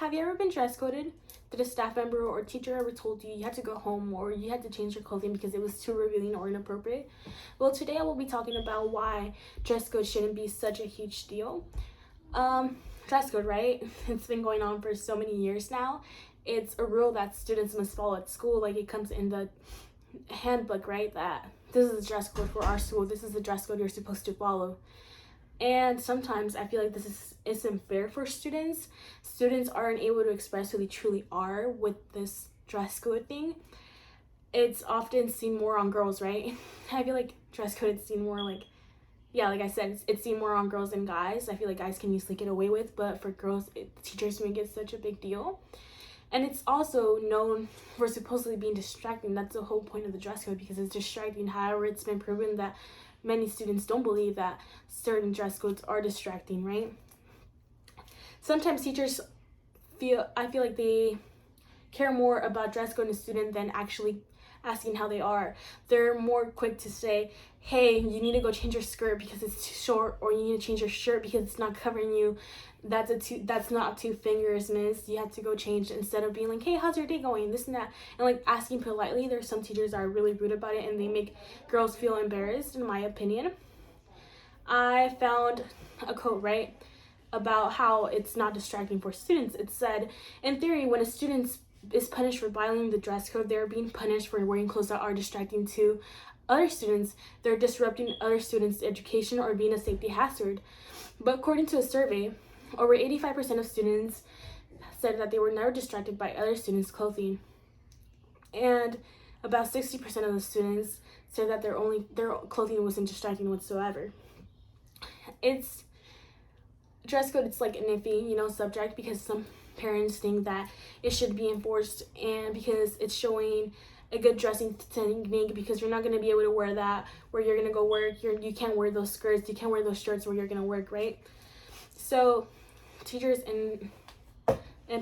Have you ever been dress coded? Did a staff member or teacher ever told you you had to go home or you had to change your clothing because it was too revealing or inappropriate? Well, today I will be talking about why dress code shouldn't be such a huge deal. Dress code, right? It's been going on for so many years now. It's a rule that students must follow at school. Like, it comes in the handbook, right? That this is the dress code for our school. This is the dress code you're supposed to follow. And sometimes I feel like this isn't fair for students. Students aren't able to express who they truly are with this dress code thing. It's often seen more on girls, right? I feel like dress code is seen more like, yeah, like I said, it's seen more on girls than guys. I feel like guys can usually get away with, but for girls, teachers make it such a big deal. And it's also known for supposedly being distracting. That's the whole point of the dress code, because it's distracting. However, it's been proven that many students don't believe that certain dress codes are distracting, right? Sometimes teachers I feel like they care more about dress code in a student than actually asking how they are. They're more quick to say, hey, you need to go change your skirt because it's too short, or you need to change your shirt because it's not covering you. That's not 2 fingers, miss. You have to go change, instead of being like, hey, how's your day going? This and that. And like asking politely. There's some teachers that are really rude about it and they make girls feel embarrassed, in my opinion. I found a quote, right, about how it's not distracting for students. It said, in theory, when a student is punished for violating the dress code, they're being punished for wearing clothes that are distracting to other students. They're disrupting other students' education or being a safety hazard. But according to a survey, over 85% of students said that they were never distracted by other students' clothing. And about 60% of the students said that their clothing wasn't distracting whatsoever. Dress code, it's like an iffy, subject, because some parents think that it should be enforced, and because it's showing a good dressing technique, because you're not going to be able to wear that where you're going to go work. You can't wear those skirts, you can't wear those shirts where you're going to work, right? So teachers and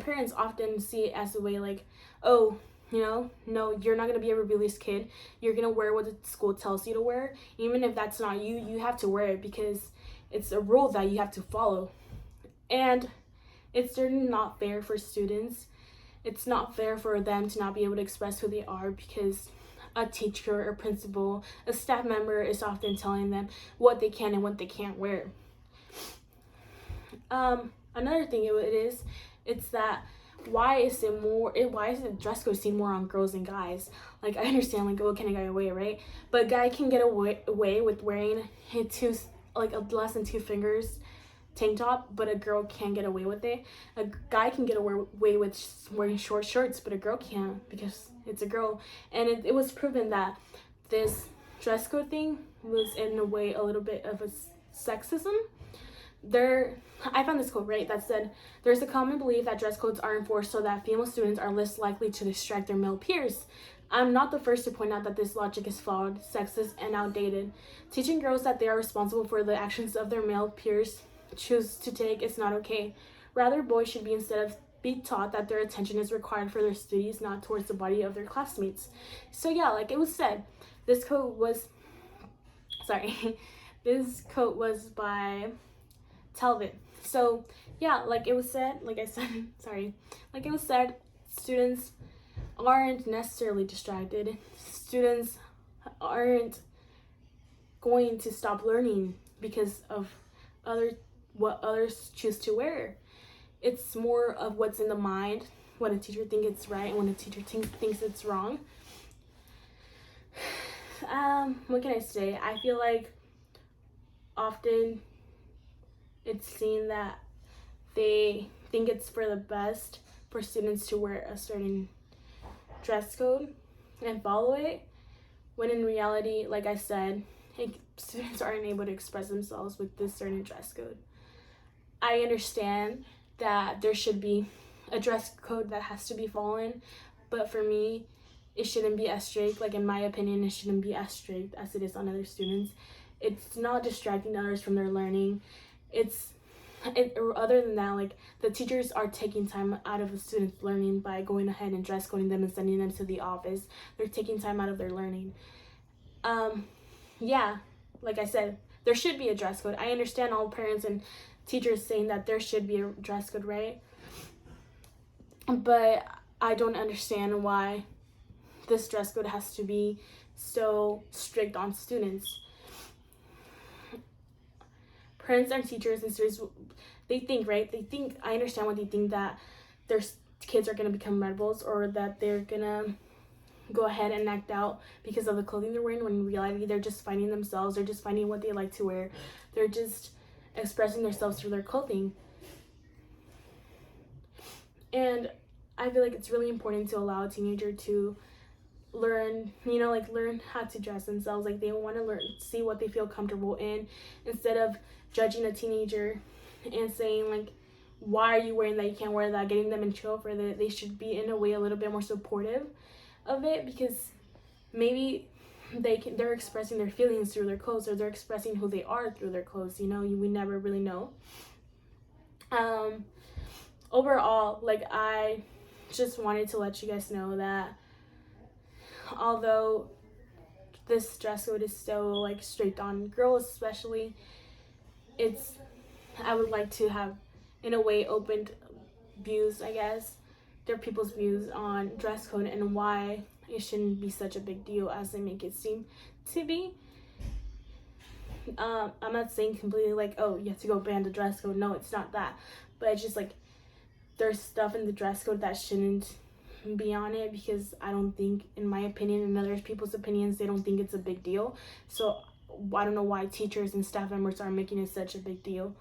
parents often see it as a way like, oh, no, you're not going to be a rebellious kid. You're going to wear what the school tells you to wear. Even if that's not you, you have to wear it because it's a rule that you have to follow. And it's certainly not fair for students. It's not fair for them to not be able to express who they are because a teacher, a principal, a staff member is often telling them what they can and what they can't wear. Another thing it's that why is the dress code seen more on girls than guys? Like, I understand, like, what can a guy away, right? But a guy can get away with wearing a less than 2 fingers tank top, but a girl can't get away with it. A guy can get away with wearing short shorts, but a girl can't because it's a girl. And it was proven that this dress code thing was in a way a little bit of a sexism. I found this quote, right, that said, there's a common belief that dress codes are enforced so that female students are less likely to distract their male peers. I'm not the first to point out that this logic is flawed, sexist, and outdated. Teaching girls that they are responsible for the actions of their male peers choose to take is not okay. Rather, boys should be taught that their attention is required for their studies, not towards the body of their classmates. So yeah, like it was said, this quote was by Talbot. So yeah, like it was said, students aren't necessarily distracted. Students aren't going to stop learning because of what others choose to wear. It's more of what's in the mind when a teacher thinks it's right and when a teacher thinks it's wrong. What can I say? I feel like often it's seen that they think it's for the best for students to wear a certain dress code and follow it, when in reality, like I said, students aren't able to express themselves with this certain dress code. I understand that there should be a dress code that has to be followed, but for me, it shouldn't be as strict. Like, in my opinion, it shouldn't be as strict as it is on other students. It's not distracting others from their learning. Other than that, like, the teachers are taking time out of the students' learning by going ahead and dress coding them and sending them to the office. They're taking time out of their learning. Yeah, like I said, there should be a dress code. I understand all parents and teachers saying that there should be a dress code, right? But I don't understand why this dress code has to be so strict on students. Parents and teachers and students, they think, right? They think, I understand what they think, that their kids are going to become rebels, or that they're going to go ahead and act out because of the clothing they're wearing, when in reality they're just finding themselves, they're just finding what they like to wear, they're just expressing themselves through their clothing. And I feel like it's really important to allow a teenager to learn, learn how to dress themselves. Like, they want to learn, see what they feel comfortable in, instead of judging a teenager and saying, like, why are you wearing that, you can't wear that, getting them in trouble for that. They should be, in a way, a little bit more supportive of it, because maybe they're expressing their feelings through their clothes, or they're expressing who they are through their clothes. We never really know. Overall, like, I just wanted to let you guys know that although this dress code is so, like, strict on girls especially, I would like to have, in a way, opened views, I guess. There are people's views on dress code and why it shouldn't be such a big deal as they make it seem to be. I'm not saying completely, like, oh, you have to go ban the dress code. No, it's not that. But it's just, like, there's stuff in the dress code that shouldn't be on it, because I don't think, in my opinion and other people's opinions, they don't think it's a big deal. So I don't know why teachers and staff members are making it such a big deal.